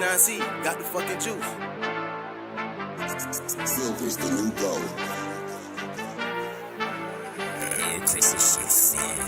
T9C got the fucking juice. Silver's the new gold. Texas shit sick.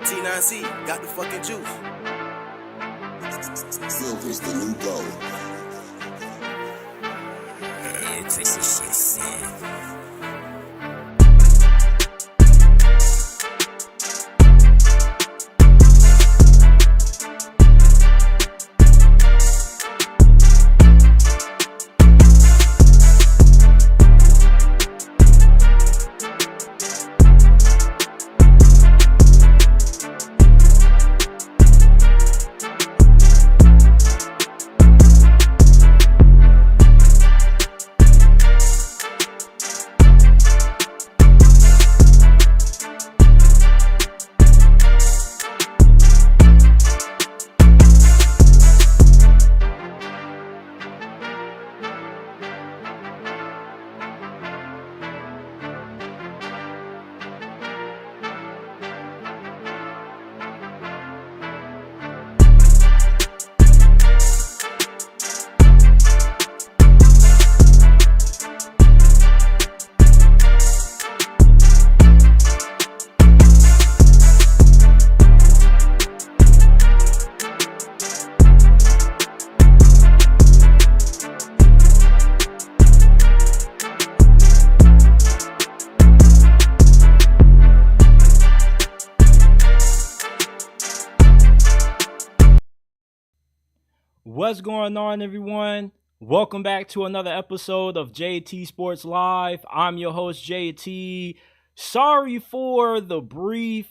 T9C got the fucking juice. Silver's the new gold. Texas shit sick. What's going on, everyone? Welcome back to another episode of JT Sports Live. I'm your host, JT. Sorry for the brief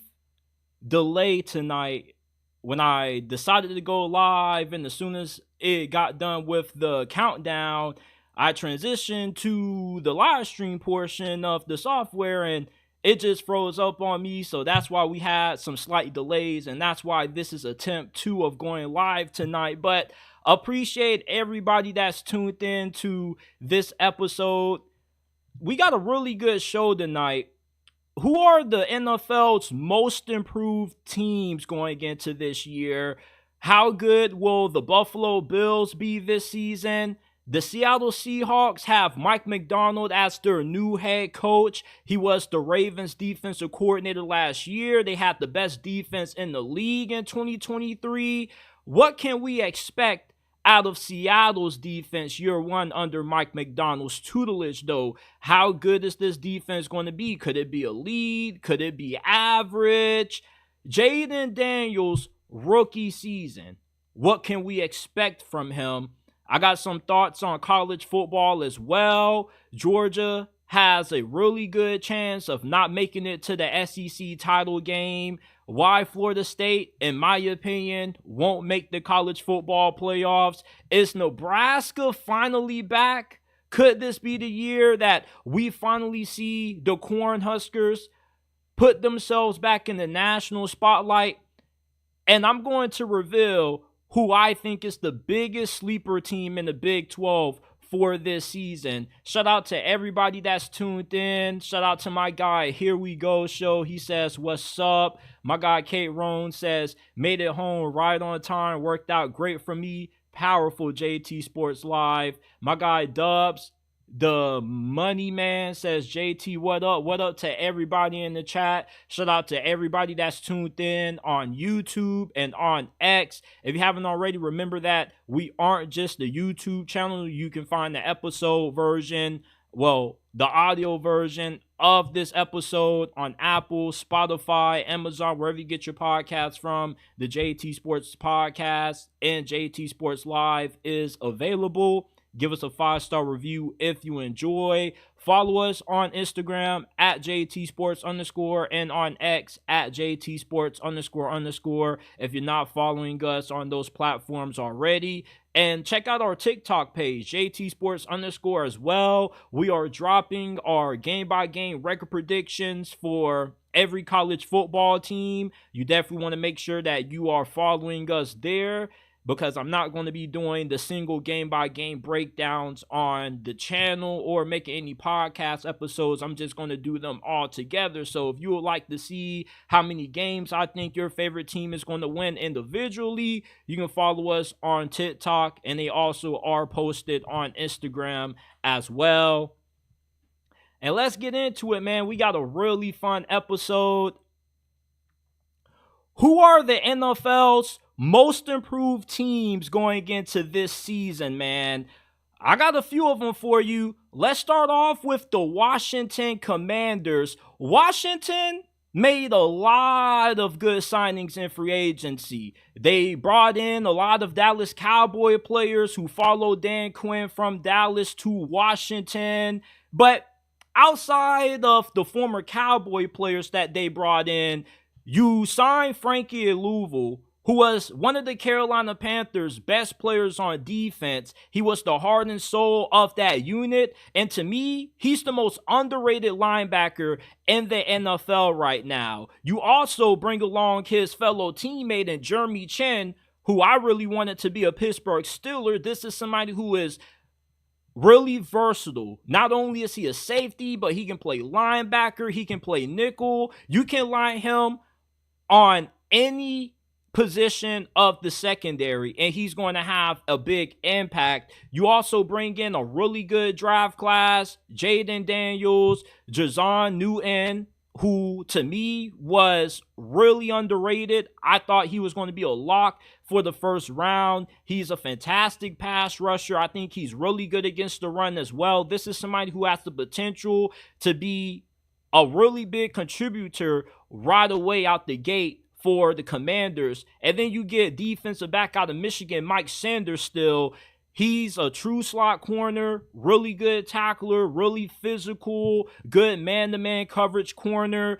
delay tonight when I decided to go live, and as soon as it got done with the countdown, I transitioned to the live stream portion of the software, and it just froze up on me. So that's why we had some slight delays, and that's why this is attempt 2 of going live tonight. But appreciate everybody that's tuned in to this episode. We got a really good show tonight. Who are the NFL's most improved teams going into this year? How good will the Buffalo Bills be this season? The Seattle Seahawks have Mike McDonald as their new head coach. He was the Ravens defensive coordinator last year. They had the best defense in the league in 2023. What can we expect out of Seattle's defense year one under Mike McDonald's tutelage, though. How good is this defense going to be? Could it be elite? Could it be average? Jayden Daniels, rookie season. What can we expect from him? I got some thoughts on college football as well. Georgia has a really good chance of not making it to the SEC title game. Why Florida State, in my opinion, won't make the college football playoffs. Is Nebraska finally back? Could this be the year that we finally see the Cornhuskers put themselves back in the national spotlight? And I'm going to reveal who I think is the biggest sleeper team in the Big 12 for this season. Shout out to everybody that's tuned in. Shout out to my guy, Here We Go Show. He says, what's up? My guy, Kate Rohn, says, made it home right on time. Worked out great for me. Powerful JT Sports Live. My guy, Dubs, the Money Man, says, JT, what up? What up to everybody in the chat? Shout out to everybody that's tuned in on YouTube and on X. If you haven't already, remember that we aren't just the YouTube channel. You can find the episode version, well, the audio version of this episode on Apple, Spotify, Amazon, wherever you get your podcasts from. The JT Sports Podcast and JT Sports Live is available. Give us a 5-star review if you enjoy. Follow us on Instagram at JTSports_ and on X at JTSports_ if you're not following us on those platforms already. And check out our TikTok page, JTSports_ as well. We are dropping our game-by-game record predictions for every college football team. You definitely want to make sure that you are following us there, because I'm not going to be doing the single game-by-game breakdowns on the channel or making any podcast episodes. I'm just going to do them all together. So if you would like to see how many games I think your favorite team is going to win individually, you can follow us on TikTok, and they also are posted on Instagram as well. And let's get into it, man. We got a really fun episode. Who are the NFL's most improved teams going into this season, man? I got a few of them for you. Let's start off with the Washington Commanders. Washington made a lot of good signings in free agency. They brought in a lot of Dallas Cowboy players who followed Dan Quinn from Dallas to Washington. But outside of the former Cowboy players that they brought in, you signed Frankie Louisville, who was one of the Carolina Panthers' best players on defense. He was the heart and soul of that unit. And to me, he's the most underrated linebacker in the NFL right now. You also bring along his fellow teammate in Jeremy Chin, who I really wanted to be a Pittsburgh Steeler. This is somebody who is really versatile. Not only is he a safety, but he can play linebacker. He can play nickel. You can line him on any position of the secondary, and he's going to have a big impact. You also bring in a really good draft class, Jayden Daniels, Jazon Newton, who to me was really underrated. I thought he was going to be a lock for the first round. He's a fantastic pass rusher. I think he's really good against the run as well. This is somebody who has the potential to be a really big contributor right away out the gate for the Commanders. And then you get defensive back out of Michigan, Mike Sanders still. He's a true slot corner, really good tackler, really physical, good man-to-man coverage corner.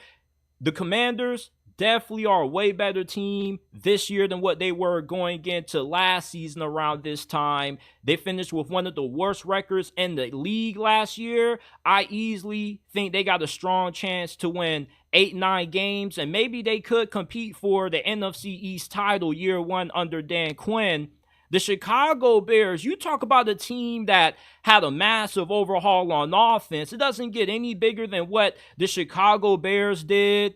The Commanders definitely are a way better team this year than what they were going into last season around this time. They finished with one of the worst records in the league last year. I easily think they got a strong chance to win 8-9 games, and maybe they could compete for the NFC East title year one under Dan Quinn. The Chicago Bears, you talk about a team that had a massive overhaul on offense. It doesn't get any bigger than what the Chicago Bears did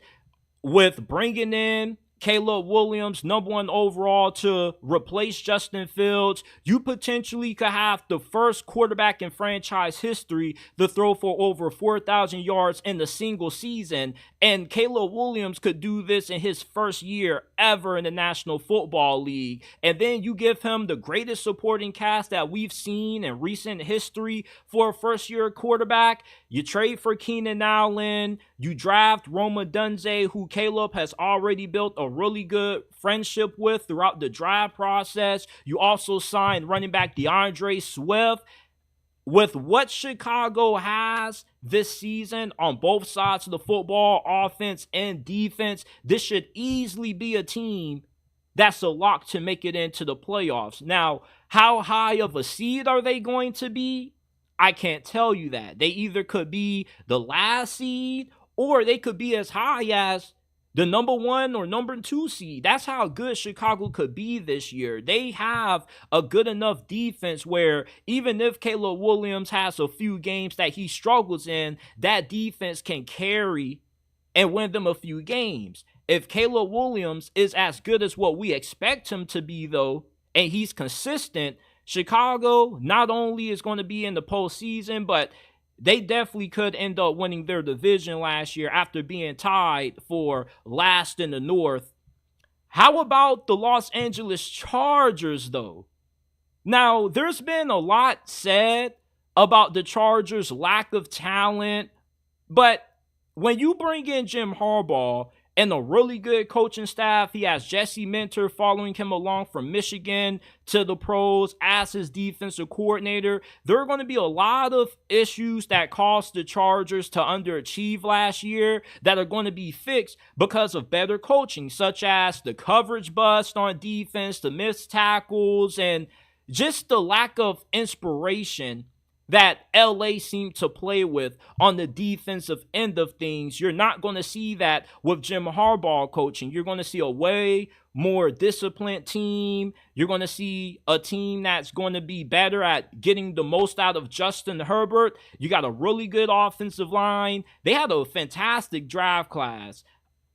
with bringing in Caleb Williams, number 1 overall, to replace Justin Fields, you potentially could have the first quarterback in franchise history to throw for over 4,000 yards in a single season. And Caleb Williams could do this in his first year ever in the National Football League. And then you give him the greatest supporting cast that we've seen in recent history for a first-year quarterback. You trade for Keenan Allen. You draft Roma Dunze, who Caleb has already built a really good friendship with throughout the draft process. You also signed running back DeAndre Swift. With what Chicago has this season on both sides of the football, offense and defense, this should easily be a team that's a lock to make it into the playoffs. Now, how high of a seed are they going to be? I can't tell you that. They either could be the last seed or they could be as high as the number 1 or number 2 seed. That's how good Chicago could be this year. They have a good enough defense where even if Caleb Williams has a few games that he struggles in, that defense can carry and win them a few games. If Caleb Williams is as good as what we expect him to be, though, and he's consistent, Chicago not only is going to be in the postseason, but they definitely could end up winning their division last year after being tied for last in the North. How about the Los Angeles Chargers, though? Now, there's been a lot said about the Chargers' lack of talent, but when you bring in Jim Harbaugh and a really good coaching staff, he has Jesse Minter following him along from Michigan to the pros as his defensive coordinator. There are going to be a lot of issues that caused the Chargers to underachieve last year that are going to be fixed because of better coaching, such as the coverage bust on defense, the missed tackles, and just the lack of inspiration that LA seemed to play with on the defensive end of things. You're not going to see that with Jim Harbaugh coaching. You're going to see a way more disciplined team. You're going to see a team that's going to be better at getting the most out of Justin Herbert. You got a really good offensive line. They had a fantastic draft class.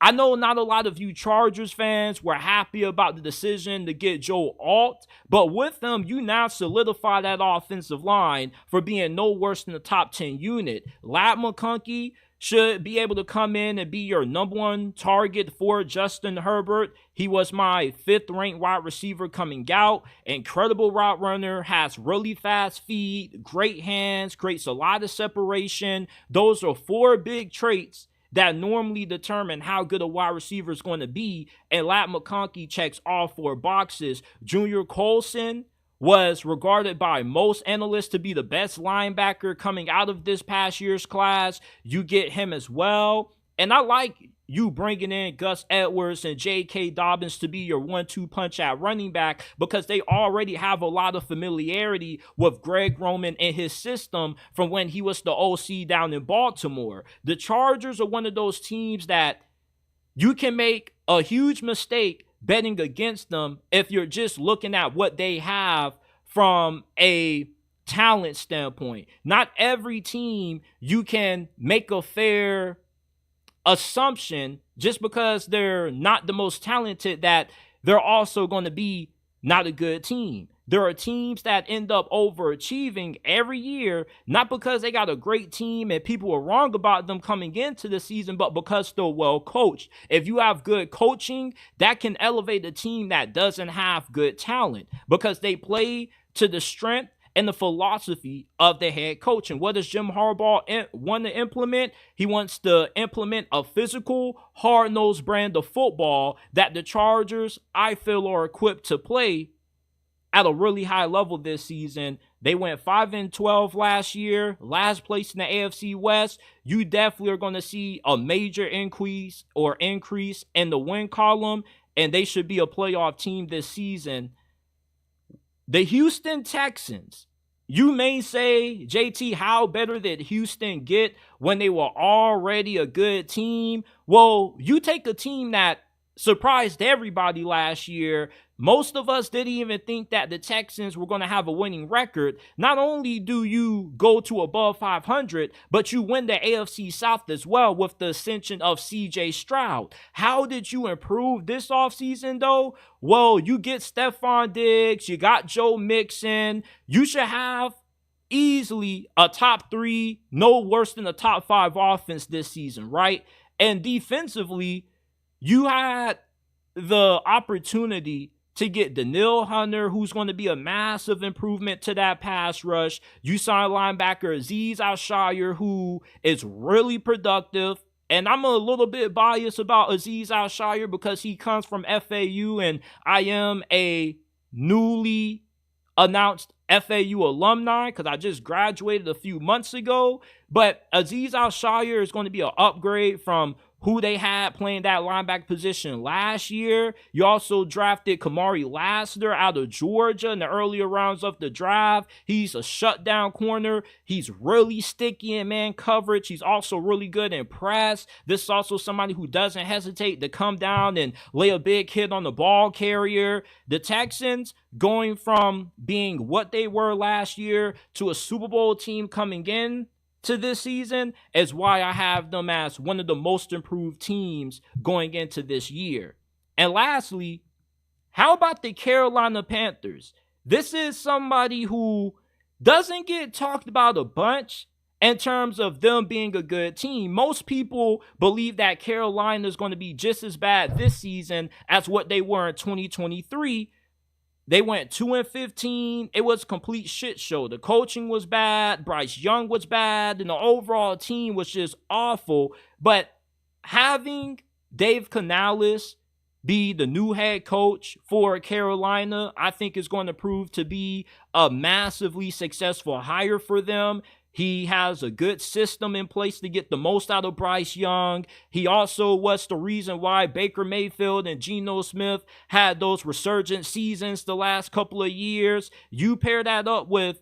I know not a lot of you Chargers fans were happy about the decision to get Joe Alt, but with them, you now solidify that offensive line for being no worse than the top 10 unit. Ladd McConkey should be able to come in and be your number 1 target for Justin Herbert. He was my 5th ranked wide receiver coming out. Incredible route runner, has really fast feet, great hands, creates a lot of separation. Those are 4 big traits that normally determine how good a wide receiver is going to be, and Ladd McConkey checks all 4 boxes. Junior Colson was regarded by most analysts to be the best linebacker coming out of this past year's class. You get him as well. And I like you bringing in Gus Edwards and J.K. Dobbins to be your 1-2 punch at running back because they already have a lot of familiarity with Greg Roman and his system from when he was the OC down in Baltimore. The Chargers are one of those teams that you can make a huge mistake betting against them if you're just looking at what they have from a talent standpoint. Not every team you can make a fair assumption just because they're not the most talented that they're also going to be not a good team. There are teams that end up overachieving every year, not because they got a great team and people are wrong about them coming into the season, but because they're well coached. If you have good coaching, that can elevate a team that doesn't have good talent because they play to the strength and the philosophy of the head coach. And what does Jim Harbaugh want to implement? He wants to implement a physical, hard-nosed brand of football that the Chargers, I feel, are equipped to play at a really high level this season. They went 5-12 last year, last place in the AFC West. You definitely are going to see a major increase in the win column, and they should be a playoff team this season. The Houston Texans. You may say, JT, how better did Houston get when they were already a good team? Well, you take a team that surprised everybody last year. Most of us didn't even think that the Texans were going to have a winning record. Not only do you go to above 500, but you win the AFC South as well with the ascension of CJ Stroud. How did you improve this offseason, though? Well, you get Stefon Diggs, you got Joe Mixon. You should have easily a top 3, no worse than a top 5 offense this season, right? And defensively, you had the opportunity to get Daniil Hunter, who's going to be a massive improvement to that pass rush. You signed linebacker Azeez Al-Shaair, who is really productive. And I'm a little bit biased about Azeez Al-Shaair because he comes from FAU, and I am a newly announced FAU alumni because I just graduated a few months ago. But Azeez Al-Shaair is going to be an upgrade from who they had playing that linebacker position last year. You also drafted Kamari Lassiter out of Georgia in the earlier rounds of the draft. He's a shutdown corner. He's really sticky in man coverage. He's also really good in press. This is also somebody who doesn't hesitate to come down and lay a big hit on the ball carrier. The Texans, going from being what they were last year to a Super Bowl team coming in to this season, is why I have them as one of the most improved teams going into this year. And lastly, how about the Carolina Panthers? This is somebody who doesn't get talked about a bunch in terms of them being a good team. Most people believe that Carolina is going to be just as bad this season as what they were in 2023. They went 2-15. It was a complete shit show. The coaching was bad. Bryce Young was bad. And the overall team was just awful. But having Dave Canales be the new head coach for Carolina, I think is going to prove to be a massively successful hire for them. He has a good system in place to get the most out of Bryce Young. He also was the reason why Baker Mayfield and Geno Smith had those resurgent seasons the last couple of years. You pair that up with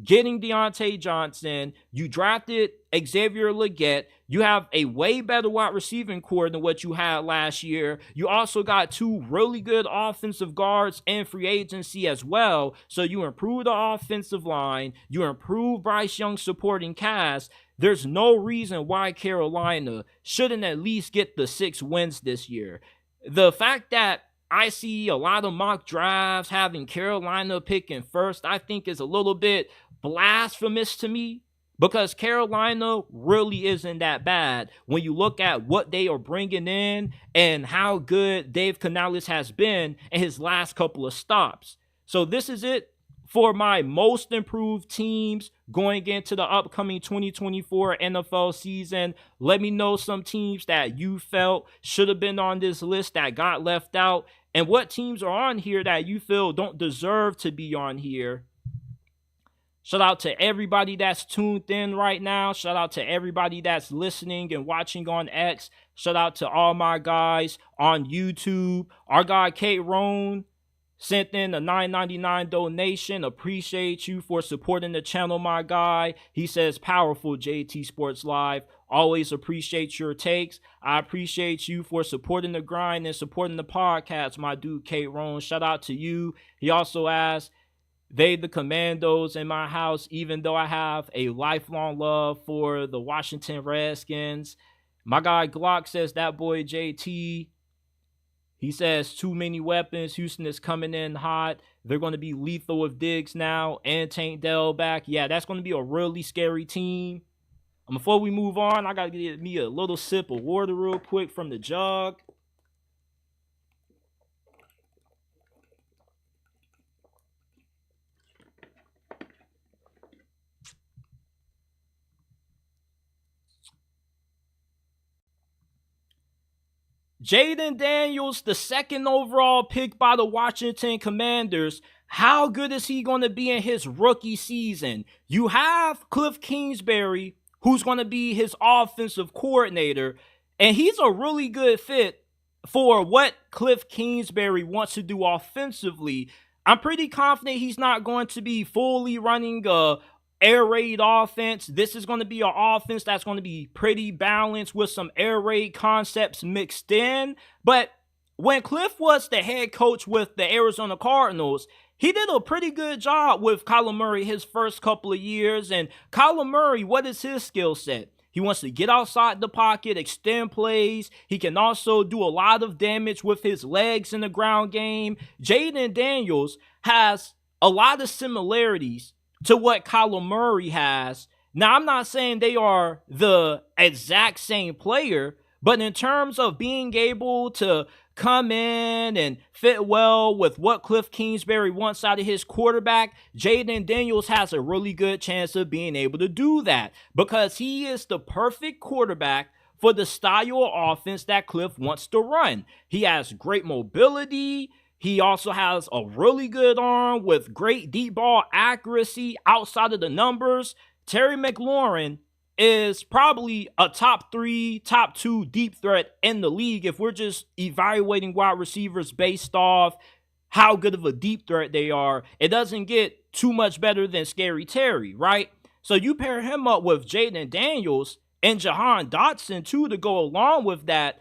getting Deontay Johnson. You drafted Xavier Legette. You have a way better wide receiving core than what you had last year. You also got 2 really good offensive guards in free agency as well. So you improve the offensive line. You improve Bryce Young's supporting cast. There's no reason why Carolina shouldn't at least get the 6 wins this year. The fact that I see a lot of mock drafts having Carolina picking first, I think is a little bit blasphemous to me, because Carolina really isn't that bad when you look at what they are bringing in and how good Dave Canales has been in his last couple of stops. So this is it for my most improved teams going into the upcoming 2024 NFL season. Let me know some teams that you felt should have been on this list that got left out, and what teams are on here that you feel don't deserve to be on here. Shout out to everybody that's tuned in right now. Shout out to everybody that's listening and watching on X. Shout out to all my guys on YouTube. Our guy Kate Roan sent in a $9.99 donation. Appreciate you for supporting the channel, my guy. He says, powerful JT Sports Live. Always appreciate your takes. I appreciate you for supporting the grind and supporting the podcast, my dude Kate Roan. Shout out to you. He also asked, they the commandos in my house, even though I have a lifelong love for the Washington Redskins. My guy Glock says, that boy JT, he says, too many weapons. Houston is coming in hot. They're going to be lethal with Diggs now and Tank Dell back. Yeah, that's going to be a really scary team. Before we move on, I got to get me a little sip of water real quick from the jug. Jaden Daniels, the 2nd overall pick by the Washington Commanders. How good is he going to be in his rookie season? You have Cliff Kingsbury, who's going to be his offensive coordinator, and he's a really good fit for what Cliff Kingsbury wants to do offensively. I'm pretty confident he's not going to be fully running a air raid offense. This is going to be an offense that's going to be pretty balanced with some air raid concepts mixed in. But when Cliff was the head coach with the Arizona Cardinals, he did a pretty good job with Kyler Murray his first couple of years. And Kyler Murray, what is his skill set? He wants to get outside the pocket, extend plays. He can also do a lot of damage with his legs in the ground game. Jaden Daniels has a lot of similarities to what Kyler Murray has. Now, I'm not saying they are the exact same player, but in terms of being able to come in and fit well with what Cliff Kingsbury wants out of his quarterback, Jaden Daniels has a really good chance of being able to do that because he is the perfect quarterback for the style of offense that Cliff wants to run. He has great mobility. He also has a really good arm with great deep ball accuracy outside of the numbers. Terry McLaurin is probably a top 3, top 2 deep threat in the league if we're just evaluating wide receivers based off how good of a deep threat they are. It doesn't get too much better than Scary Terry, right? So you pair him up with Jaden Daniels and Jahan Dotson too to go along with that.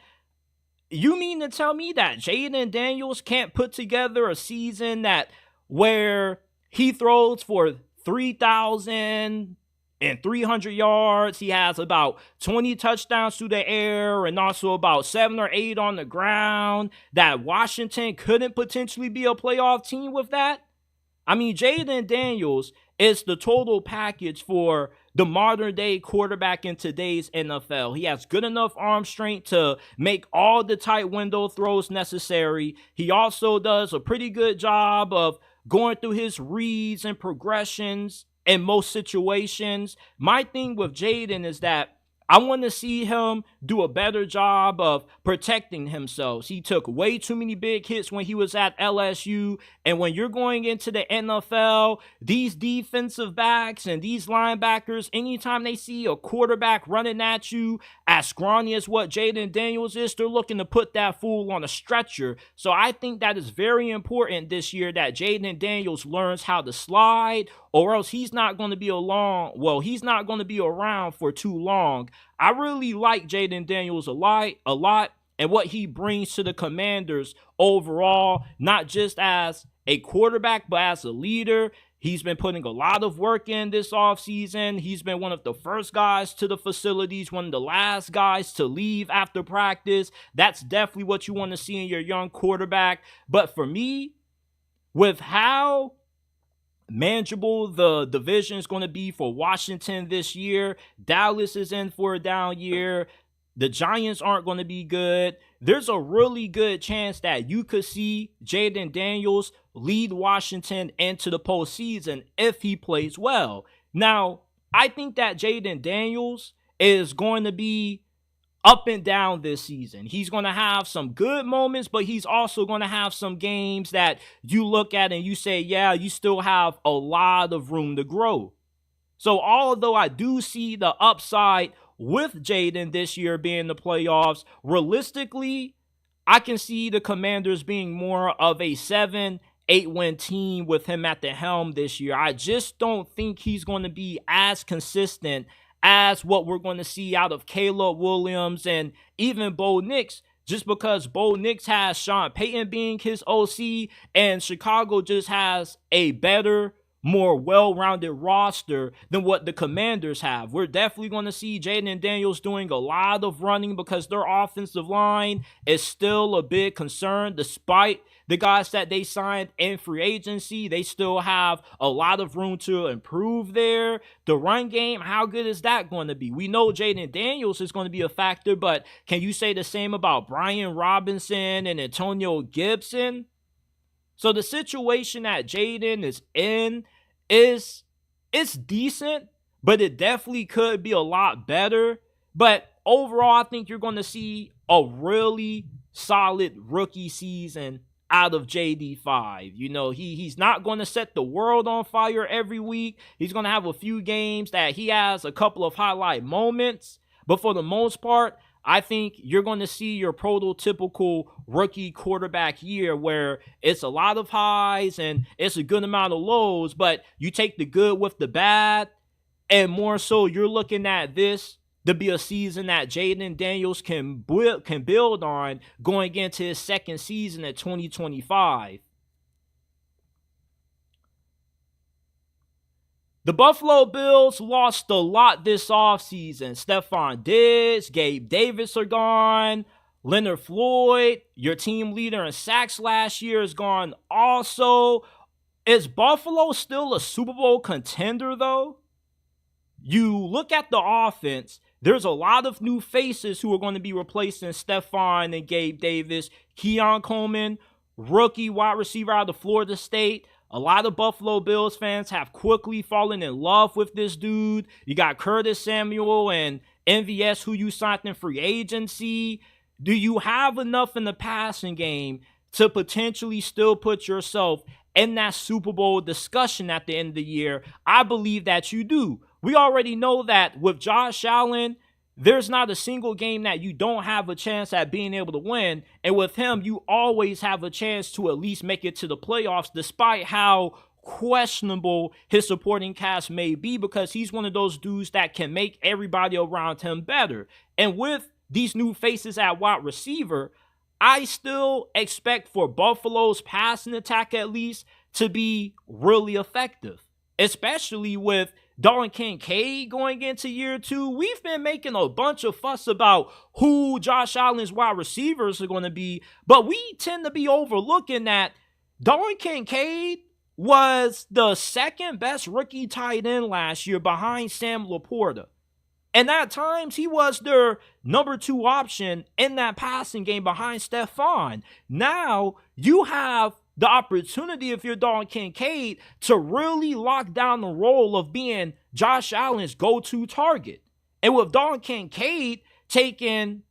You mean to tell me that Jaden Daniels can't put together a season where he throws for 3,300 yards. He has about 20 touchdowns through the air and also about 7 or 8 on the ground, that Washington couldn't potentially be a playoff team with that? I mean, Jaden Daniels is the total package for the modern day quarterback in today's NFL. He has good enough arm strength to make all the tight window throws necessary. He also does a pretty good job of going through his reads and progressions in most situations. My thing with Jaden is that I want to see him do a better job of protecting himself. He took way too many big hits when he was at LSU. And when you're going into the NFL, these defensive backs and these linebackers, anytime they see a quarterback running at you as scrawny as what Jaden Daniels is, they're looking to put that fool on a stretcher. So I think that is very important this year that Jaden Daniels learns how to slide, or else he's not going to be around for too long. I really like Jaden Daniels a lot, and what he brings to the Commanders overall, not just as a quarterback, but as a leader. He's been putting a lot of work in this offseason. He's been one of the first guys to the facilities, one of the last guys to leave after practice. That's definitely what you want to see in your young quarterback. But for me, with how manageable the division is going to be for Washington this year, Dallas is in for a down year. The Giants aren't going to be good. There's a really good chance that you could see Jaden Daniels lead Washington into the postseason if he plays well. Now, I think that Jaden Daniels is going to be up and down this season. He's going to have some good moments, but he's also going to have some games that you look at and you say, yeah, you still have a lot of room to grow. So although I do see the upside with Jaden this year being the playoffs, realistically, I can see the Commanders being more of a 7-8 win team with him at the helm this year. I just don't think he's going to be as consistent as what we're going to see out of Caleb Williams and even Bo Nix, just because Bo Nix has Sean Payton being his OC and Chicago just has a better, more well-rounded roster than what the Commanders have. We're definitely going to see Jaden Daniels doing a lot of running because their offensive line is still a big concern. Despite the guys that they signed in free agency, they still have a lot of room to improve there. The run game, how good is that going to be? We know Jaden Daniels is going to be a factor, but can you say the same about Brian Robinson and Antonio Gibson? So the situation that Jaden is in it's decent, but it definitely could be a lot better. But overall, I think you're going to see a really solid rookie season out of JD5. You know, he's not going to set the world on fire every week. He's going to have a few games that he has a couple of highlight moments. But for the most part, I think you're going to see your prototypical rookie quarterback year where it's a lot of highs and it's a good amount of lows, but you take the good with the bad. And more so, you're looking at this to be a season that Jayden Daniels can build on going into his second season at 2025. The Buffalo Bills lost a lot this offseason. Stefon Diggs, Gabe Davis are gone. Leonard Floyd, your team leader in sacks last year, is gone also. Is Buffalo still a Super Bowl contender, though? You look at the offense, there's a lot of new faces who are going to be replacing Stefon and Gabe Davis. Keon Coleman, rookie wide receiver out of Florida State. A lot of Buffalo Bills fans have quickly fallen in love with this dude. You got Curtis Samuel and MVS, who you signed in free agency. Do you have enough in the passing game to potentially still put yourself in that Super Bowl discussion at the end of the year? I believe that you do. We already know that with Josh Allen, there's not a single game that you don't have a chance at being able to win. And with him, you always have a chance to at least make it to the playoffs, despite how questionable his supporting cast may be, because he's one of those dudes that can make everybody around him better. And with these new faces at wide receiver, I still expect for Buffalo's passing attack at least to be really effective, especially with Dalton Kincaid going into year 2. We've been making a bunch of fuss about who Josh Allen's wide receivers are going to be, but we tend to be overlooking that Dalton Kincaid was the second best rookie tight end last year behind Sam Laporta. And at times, he was their number 2 option in that passing game behind Stefon. Now, you have the opportunity, if you're Dalton Kincaid, to really lock down the role of being Josh Allen's go-to target. And with Dalton Kincaid taking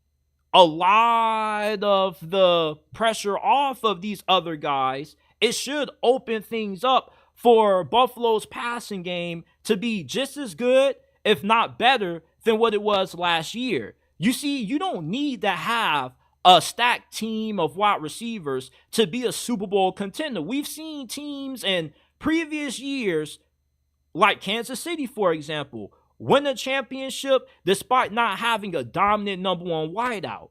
a lot of the pressure off of these other guys, it should open things up for Buffalo's passing game to be just as good, if not better, than what it was last year. You see, you don't need to have a stacked team of wide receivers to be a Super Bowl contender. We've seen teams in previous years, like Kansas City, for example, win a championship despite not having a dominant number 1 wideout.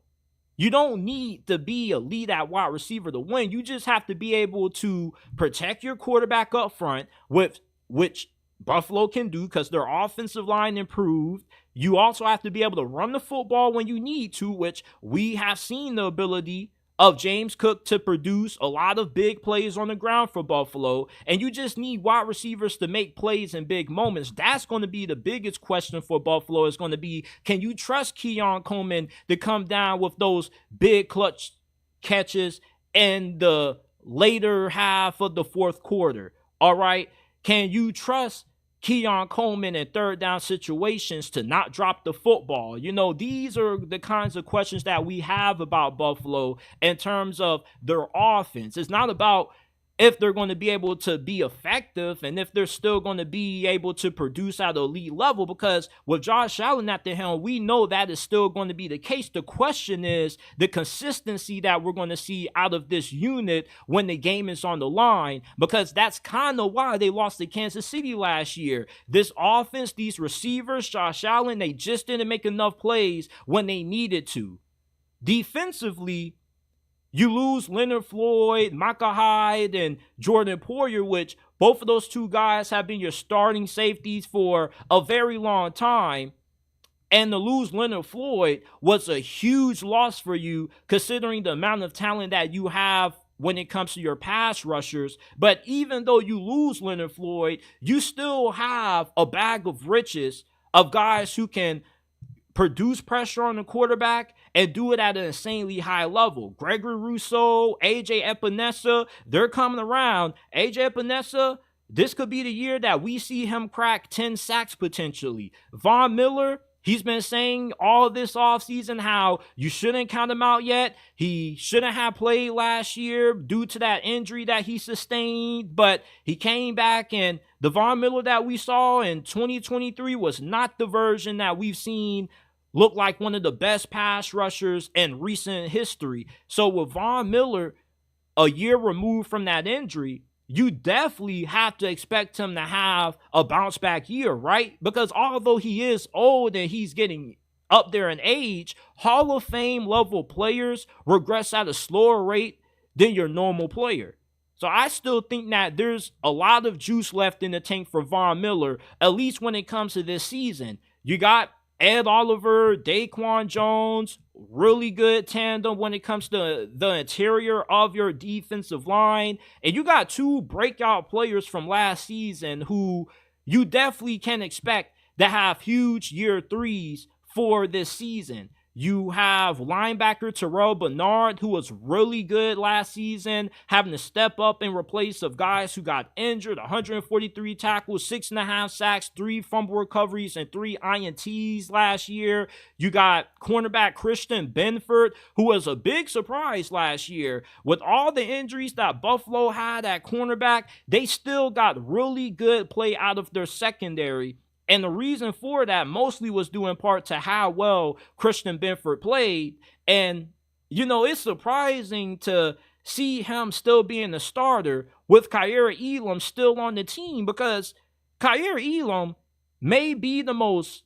You don't need to be elite at wide receiver to win. You just have to be able to protect your quarterback up front, which Buffalo can do because their offensive line improved. You also have to be able to run the football when you need to, which we have seen the ability of James Cook to produce a lot of big plays on the ground for Buffalo. And you just need wide receivers to make plays in big moments. That's going to be the biggest question for Buffalo, is going to be, can you trust Keon Coleman to come down with those big clutch catches in the later half of the fourth quarter? All right. Can you trust Keon Coleman in third down situations to not drop the football? You know, these are the kinds of questions that we have about Buffalo in terms of their offense. It's not about if they're going to be able to be effective and if they're still going to be able to produce at an elite level, because with Josh Allen at the helm, we know that is still going to be the case. The question is the consistency that we're going to see out of this unit when the game is on the line, because that's kind of why they lost to Kansas City last year. This offense, these receivers, Josh Allen, they just didn't make enough plays when they needed to. Defensively, you lose Leonard Floyd, Micah Hyde, and Jordan Poyer, which both of those two guys have been your starting safeties for a very long time. And to lose Leonard Floyd was a huge loss for you, considering the amount of talent that you have when it comes to your pass rushers. But even though you lose Leonard Floyd, you still have a bag of riches of guys who can produce pressure on the quarterback and do it at an insanely high level. Gregory Rousseau, AJ Epinesa, they're coming around. AJ Epinesa, this could be the year that we see him crack 10 sacks potentially. Von Miller, he's been saying all this offseason how you shouldn't count him out yet. He shouldn't have played last year due to that injury that he sustained, but he came back, and the Von Miller that we saw in 2023 was not the version that we've seen look like one of the best pass rushers in recent history. So with Von Miller a year removed from that injury, you definitely have to expect him to have a bounce back year, right? Because although he is old and he's getting up there in age, Hall of Fame level players regress at a slower rate than your normal player. So I still think that there's a lot of juice left in the tank for Von Miller, at least when it comes to this season. You got Ed Oliver, Daquan Jones, really good tandem when it comes to the interior of your defensive line. And you got two breakout players from last season who you definitely can expect to have huge year threes for this season. You have linebacker Terrell Bernard, who was really good last season, having to step up in replace of guys who got injured. 143 tackles, 6.5 sacks, 3 fumble recoveries, and 3 INTs last year. You got cornerback Christian Benford, who was a big surprise last year. With all the injuries that Buffalo had at cornerback, they still got really good play out of their secondary. And the reason for that mostly was due in part to how well Christian Benford played. And, you know, it's surprising to see him still being the starter with Kaiir Elam still on the team, because Kaiir Elam may be the most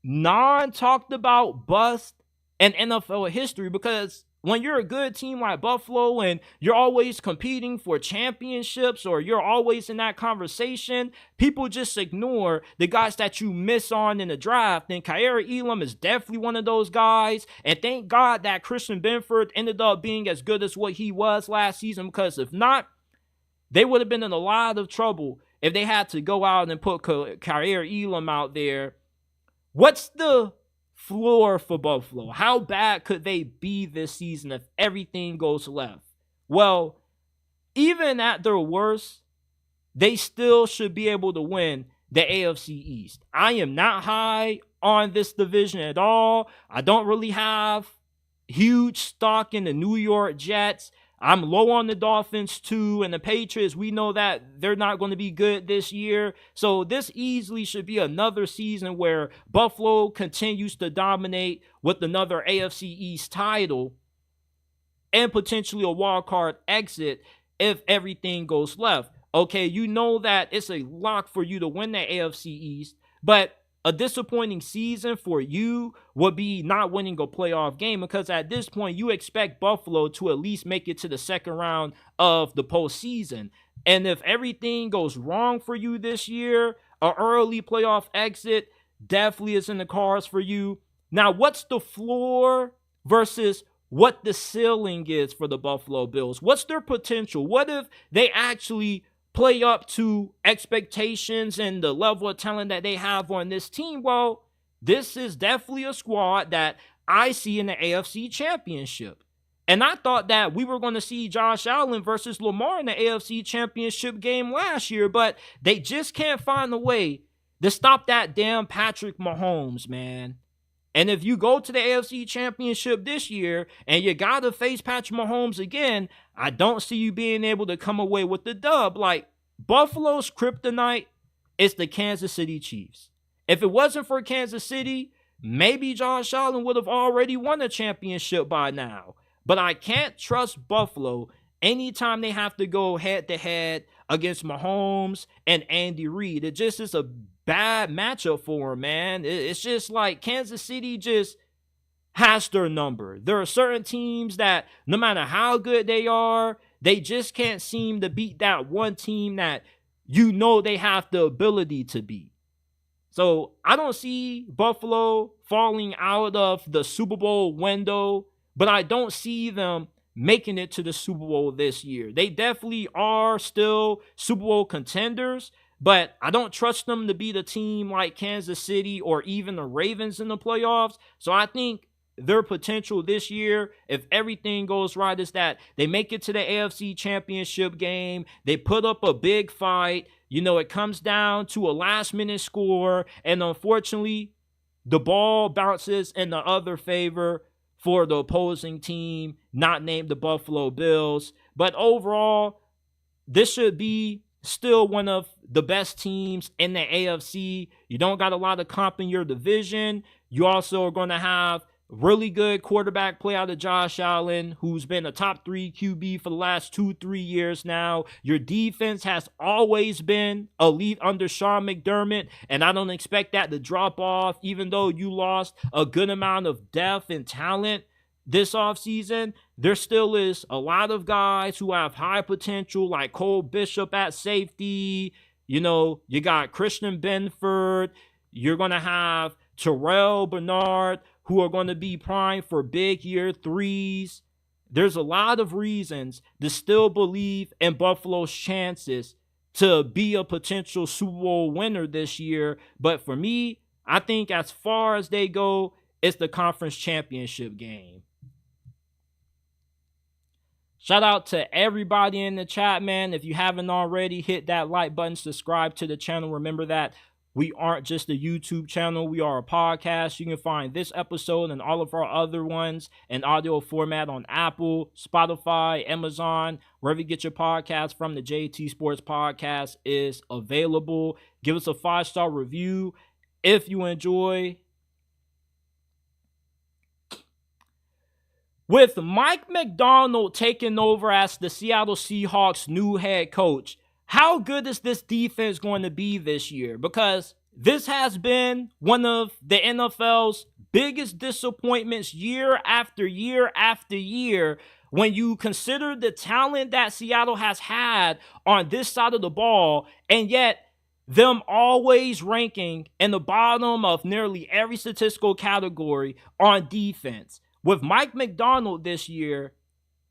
non-talked about bust in NFL history, because when you're a good team like Buffalo and you're always competing for championships or you're always in that conversation, people just ignore the guys that you miss on in the draft. And Kaiir Elam is definitely one of those guys. And thank God that Christian Benford ended up being as good as what he was last season, because if not, they would have been in a lot of trouble if they had to go out and put Kaiir Elam out there. What's the floor for Buffalo? How bad could they be this season if everything goes left? Well, even at their worst, they still should be able to win the AFC East. I am not high on this division at all. I don't really have huge stock in the New York Jets. I'm low on the Dolphins too, and the Patriots, we know that they're not going to be good this year. So this easily should be another season where Buffalo continues to dominate with another AFC East title and potentially a wild card exit if everything goes left. Okay, you know that it's a lock for you to win the AFC East, but a disappointing season for you would be not winning a playoff game, because at this point you expect Buffalo to at least make it to the second round of the postseason. And if everything goes wrong for you this year, an early playoff exit definitely is in the cards for you. Now, what's the floor versus what the ceiling is for the Buffalo Bills? What's their potential? What if they actually play up to expectations and the level of talent that they have on this team? Well, this is definitely a squad that I see in the AFC Championship. And I thought that we were going to see Josh Allen versus Lamar in the AFC Championship game last year, but they just can't find a way to stop that damn Patrick Mahomes, man. And if you go to the AFC Championship this year and you got to face Patrick Mahomes again, I don't see you being able to come away with the dub. Like, Buffalo's kryptonite is the Kansas City Chiefs. If it wasn't for Kansas City, maybe Josh Allen would have already won a championship by now. But I can't trust Buffalo anytime they have to go head-to-head against Mahomes and Andy Reid. It just is a bad matchup for him, man. It's just like Kansas City just has their number. There are certain teams that no matter how good they are, they just can't seem to beat that one team that you know they have the ability to beat. So I don't see Buffalo falling out of the Super Bowl window, but I don't see them making it to the Super Bowl this year. They definitely are still Super Bowl contenders, but I don't trust them to beat a team like Kansas City or even the Ravens in the playoffs. So I think their potential this year, if everything goes right, is that they make it to the AFC Championship game. They put up a big fight. You know, it comes down to a last-minute score, and unfortunately, the ball bounces in the other favor for the opposing team, not named the Buffalo Bills. But overall, this should be still one of the best teams in the AFC. You don't got a lot of comp in your division. You also are going to have Really good quarterback play out of Josh Allen, who's been a top 3 QB for the last 2-3 years now. Your defense has always been elite under Sean McDermott, and I don't expect that to drop off, even though you lost a good amount of depth and talent this offseason. There still is a lot of guys who have high potential, like Cole Bishop at safety. You know, you got Christian Benford. You're going to have Terrell Bernard, who are going to be primed for big year 3s. There's a lot of reasons to still believe in Buffalo's chances to be a potential Super Bowl winner this year. But for me, I think as far as they go, it's the conference championship game. Shout out to everybody in the chat, man. If you haven't already, hit that like button, subscribe to the channel. Remember that we aren't just a YouTube channel. We are a podcast. You can find this episode and all of our other ones in audio format on Apple, Spotify, Amazon, wherever you get your podcast from. The JT Sports Podcast is available. Give us a 5-star review if you enjoy. With Mike McDonald taking over as the Seattle Seahawks' new head coach, how good is this defense going to be this year? Because this has been one of the NFL's biggest disappointments year after year after year when you consider the talent that Seattle has had on this side of the ball, and yet them always ranking in the bottom of nearly every statistical category on defense. With Mike McDonald this year,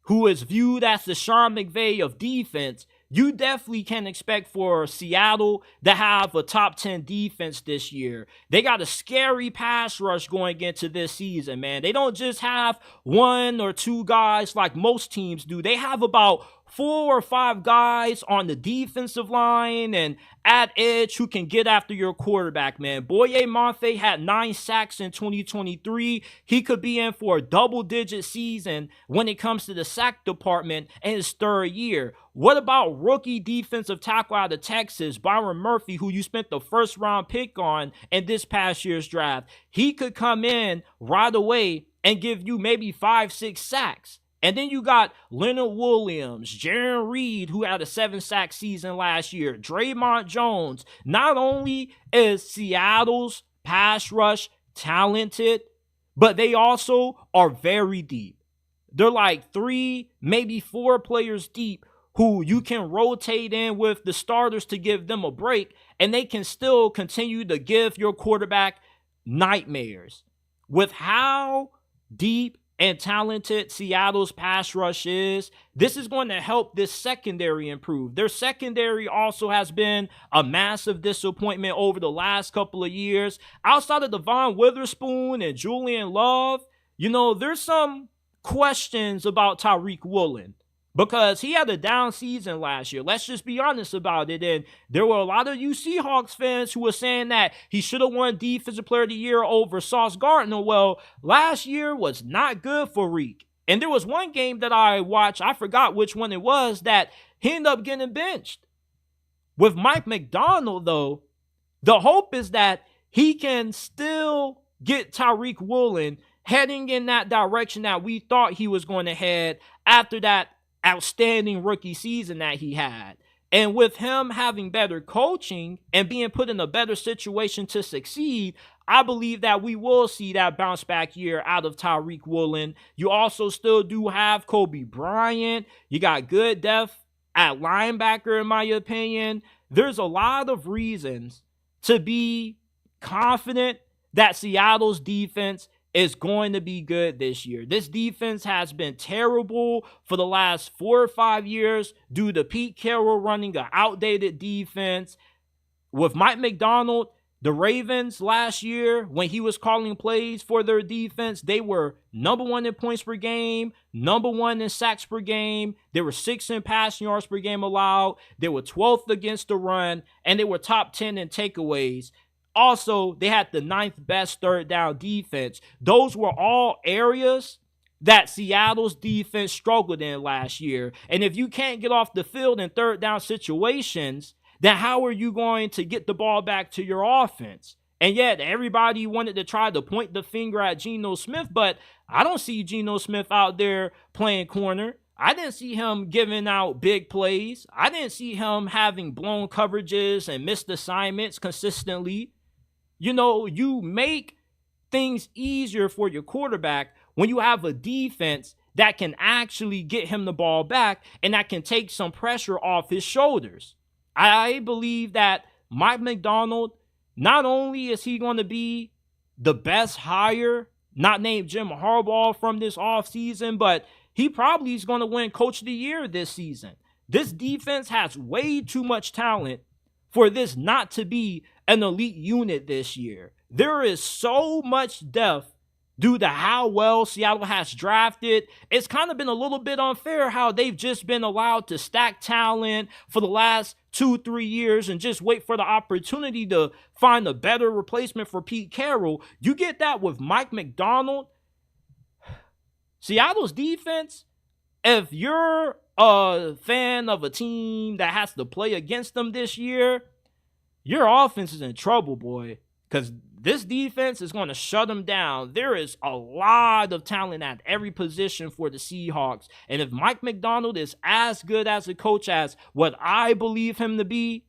who is viewed as the Sean McVay of defense, you definitely can expect for Seattle to have a top 10 defense this year. They got a scary pass rush going into this season, man. They don't just have 1 or 2 guys like most teams do. They have about 4 or 5 guys on the defensive line and at edge who can get after your quarterback, man. Boye Mafe had 9 sacks in 2023. He could be in for a double-digit season when it comes to the sack department in his 3rd year. What about rookie defensive tackle out of Texas, Byron Murphy, who you spent the 1st-round pick on in this past year's draft? He could come in right away and give you maybe 5-6 sacks. And then you got Leonard Williams, Jaron Reed, who had a 7-sack season last year, Draymond Jones. Not only is Seattle's pass rush talented, but they also are very deep. They're like 3, maybe 4 players deep who you can rotate in with the starters to give them a break, and they can still continue to give your quarterback nightmares. With how deep and talented Seattle's pass rush is, this is going to help this secondary improve. Their secondary also has been a massive disappointment over the last couple of years. Outside of Devon Witherspoon and Julian Love, you know, there's some questions about Tariq Woolen, because he had a down season last year. Let's just be honest about it. And there were a lot of you Seahawks fans who were saying that he should have won Defensive Player of the Year over Sauce Gardner. Well, last year was not good for Reek. And there was one game that I watched, I forgot which one it was, that he ended up getting benched. With Mike McDonald, though, the hope is that he can still get Tariq Woolen heading in that direction that we thought he was going to head after that outstanding rookie season that he had. And with him having better coaching and being put in a better situation to succeed, I believe that we will see that bounce back year out of Tariq Woolen. You also still do have Kobe Bryant. You got good depth at linebacker, in my opinion. There's a lot of reasons to be confident that Seattle's defense is going to be good this year. This defense has been terrible for the last 4 or 5 years due to Pete Carroll running an outdated defense. With Mike McDonald, the Ravens last year, when he was calling plays for their defense, they were number 1 in points per game, number 1 in sacks per game. They were 6th in passing yards per game allowed. They were 12th against the run, and they were top 10 in takeaways. Also, they had the 9th best 3rd down defense. Those were all areas that Seattle's defense struggled in last year. And if you can't get off the field in 3rd down situations, then how are you going to get the ball back to your offense? And yet everybody wanted to try to point the finger at Geno Smith, but I don't see Geno Smith out there playing corner. I didn't see him giving out big plays. I didn't see him having blown coverages and missed assignments consistently. You know, you make things easier for your quarterback when you have a defense that can actually get him the ball back and that can take some pressure off his shoulders. I believe that Mike McDonald, not only is he going to be the best hire, not named Jim Harbaugh from this offseason, but he probably is going to win Coach of the Year this season. This defense has way too much talent for this not to be an elite unit this year. There is so much depth due to how well Seattle has drafted. It's kind of been a little bit unfair how they've just been allowed to stack talent for the last 2-3 years and just wait for the opportunity to find a better replacement for Pete Carroll. You get that with Mike McDonald. Seattle's defense, if you're a fan of a team that has to play against them this year, your offense is in trouble, boy, because this defense is going to shut them down. There is a lot of talent at every position for the Seahawks. And if Mike McDonald is as good as a coach as what I believe him to be,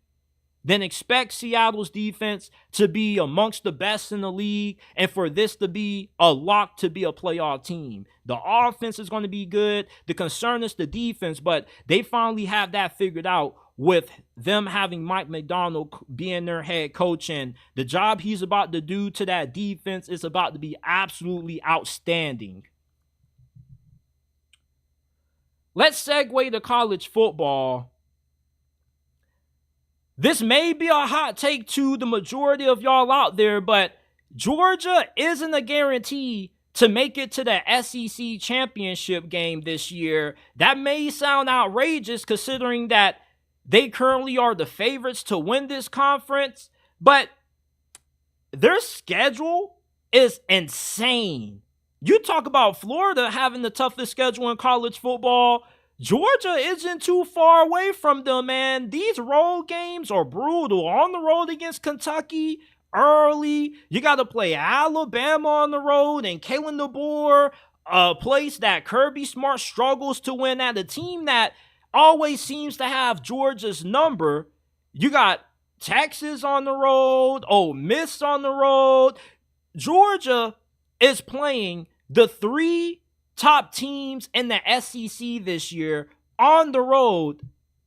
then expect Seattle's defense to be amongst the best in the league and for this to be a lock to be a playoff team. The offense is going to be good. The concern is the defense, but they finally have that figured out with them having Mike McDonald being their head coach, and the job he's about to do to that defense is about to be absolutely outstanding. Let's segue to college football. This may be a hot take to the majority of y'all out there, but Georgia isn't a guarantee to make it to the SEC championship game this year. That may sound outrageous considering that they currently are the favorites to win this conference, but their schedule is insane. You talk about Florida having the toughest schedule in college football. Georgia isn't too far away from them, man. These road games are brutal. On the road against Kentucky early. You got to play Alabama on the road and Kalen DeBoer, a place that Kirby Smart struggles to win at, a team that always seems to have Georgia's number. You got Texas on the road, Ole Miss on the road. Georgia is playing the three top teams in the SEC this year on the road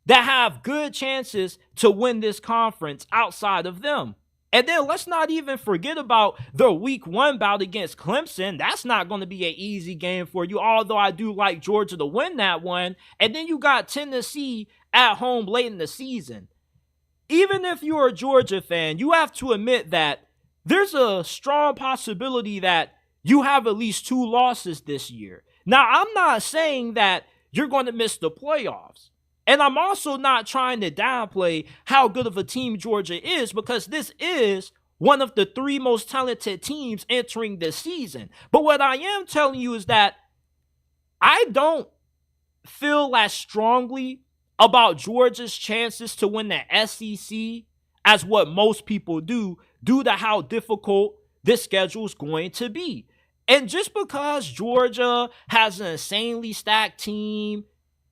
that have good chances to win this conference outside of them. And then let's not even forget about the week 1 bout against Clemson. That's not going to be an easy game for you, although I do like Georgia to win that one. And then you got Tennessee at home late in the season. Even if you're a Georgia fan, you have to admit that there's a strong possibility that you have at least 2 losses this year. Now, I'm not saying that you're going to miss the playoffs. And I'm also not trying to downplay how good of a team Georgia is, because this is one of the 3 most talented teams entering this season. But what I am telling you is that I don't feel as strongly about Georgia's chances to win the SEC as what most people do, due to how difficult this schedule is going to be. And just because Georgia has an insanely stacked team,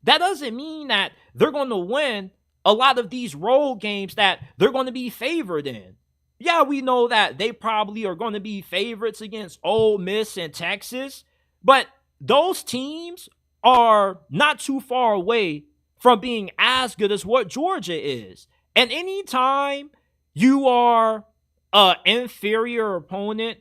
that doesn't mean that they're going to win a lot of these road games that they're going to be favored in. Yeah, we know that they probably are going to be favorites against Ole Miss and Texas, but those teams are not too far away from being as good as what Georgia is. And anytime you are an inferior opponent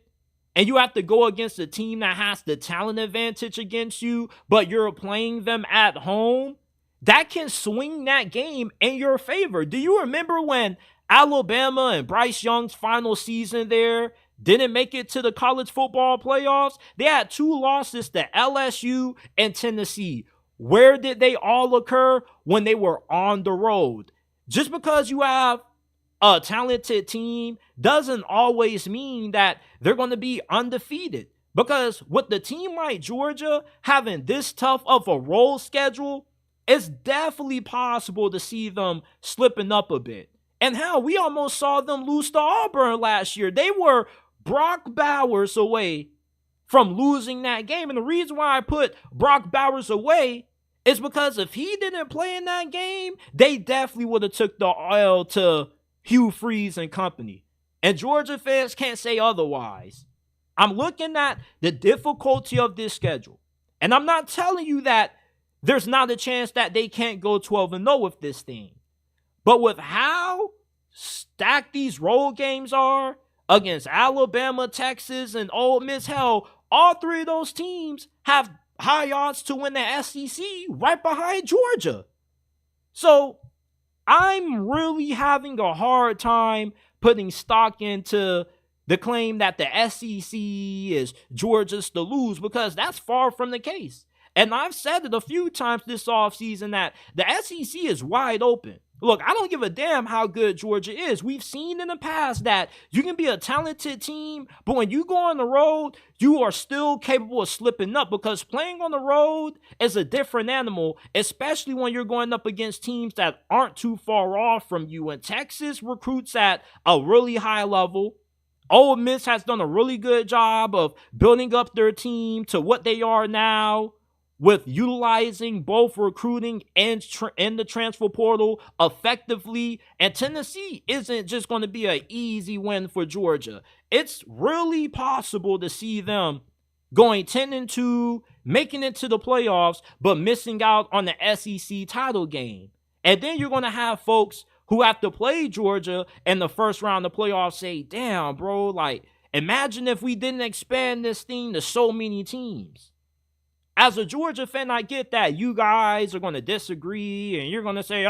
and you have to go against a team that has the talent advantage against you, but you're playing them at home, that can swing that game in your favor. Do you remember when Alabama and Bryce Young's final season there didn't make it to the college football playoffs? They had 2 losses to LSU and Tennessee. Where did they all occur? When they were on the road. Just because you have a talented team doesn't always mean that they're going to be undefeated. Because with the team like Georgia having this tough of a road schedule, it's definitely possible to see them slipping up a bit. And hell, we almost saw them lose to Auburn last year. They were Brock Bowers away from losing that game. And the reason why I put Brock Bowers away is because if he didn't play in that game, they definitely would have took the L to Hugh Freeze and company. And Georgia fans can't say otherwise. I'm looking at the difficulty of this schedule. And I'm not telling you that there's not a chance that they can't go 12-0 with this thing. But with how stacked these road games are against Alabama, Texas, and Ole Miss, hell, all three of those teams have high odds to win the SEC right behind Georgia. So I'm really having a hard time putting stock into the claim that the SEC is Georgia's to lose, because that's far from the case. And I've said it a few times this offseason that the SEC is wide open. Look, I don't give a damn how good Georgia is. We've seen in the past that you can be a talented team, but when you go on the road, you are still capable of slipping up, because playing on the road is a different animal, especially when you're going up against teams that aren't too far off from you. And Texas recruits at a really high level. Ole Miss has done a really good job of building up their team to what they are now, with utilizing both recruiting and the transfer portal effectively. And Tennessee isn't just going to be an easy win for Georgia. It's really possible to see them going 10-2, making it to the playoffs, but missing out on the SEC title game. And then you're going to have folks who have to play Georgia in the first round of the playoffs say, damn, bro, like, imagine if we didn't expand this thing to so many teams. As a Georgia fan, I get that you guys are going to disagree and you're going to say, oh,